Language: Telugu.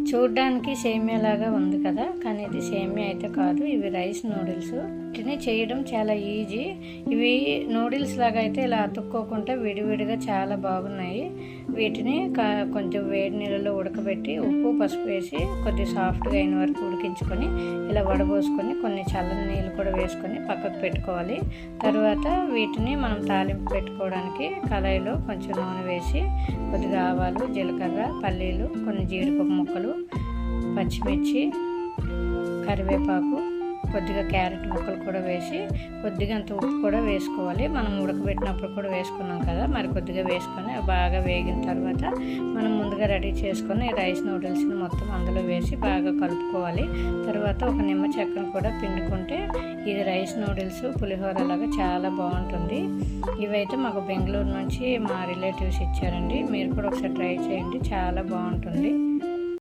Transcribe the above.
చూడ్డానికి సేమియా లాగా ఉంది కదా, కానీ ఇది సేమియా అయితే కాదు, ఇవి రైస్ నూడిల్స్. వీటిని చేయడం చాలా ఈజీ. ఇవి నూడిల్స్ లాగా అయితే ఇలా అతుక్కోకుండా విడివిడిగా చాలా బాగున్నాయి. వీటిని కొంచెం వేడి నీళ్ళలో ఉడకబెట్టి ఉప్పు పసుపు వేసి కొద్దిగా సాఫ్ట్గా అయిన వరకు ఉడికించుకొని ఇలా వడబోసుకొని కొన్ని చల్లని నీళ్ళు కూడా వేసుకొని పక్కకు పెట్టుకోవాలి. తర్వాత వీటిని మనం తాలింపు పెట్టుకోవడానికి కళాయిలో కొంచెం నూనె వేసి కొద్దిగా ఆవాలు, జీలకర్ర, పల్లీలు, కొన్ని జీడిపప్పు ముక్కలు, పచ్చిమిర్చి, కరివేపాకు, కొద్దిగా క్యారెట్ ముక్కలు కూడా వేసి కొద్దిగా అంత ఉప్పు కూడా వేసుకోవాలి. మనం ఉడకబెట్టినప్పుడు కూడా వేసుకున్నాం కదా, మరి కొద్దిగా వేసుకొని బాగా వేగిన తర్వాత మనం ముందుగా రెడీ చేసుకొని రైస్ నూడిల్స్ని మొత్తం అందులో వేసి బాగా కలుపుకోవాలి. తర్వాత ఒక నిమ్మ చెక్కను కూడా పిండుకుంటే ఇది రైస్ నూడిల్స్ పులిహోర లాగా చాలా బాగుంటుంది. ఇవైతే మాకు బెంగళూరు నుంచి మా రిలేటివ్స్ ఇచ్చారండి. మీరు కూడా ఒకసారి ట్రై చేయండి, చాలా బాగుంటుంది.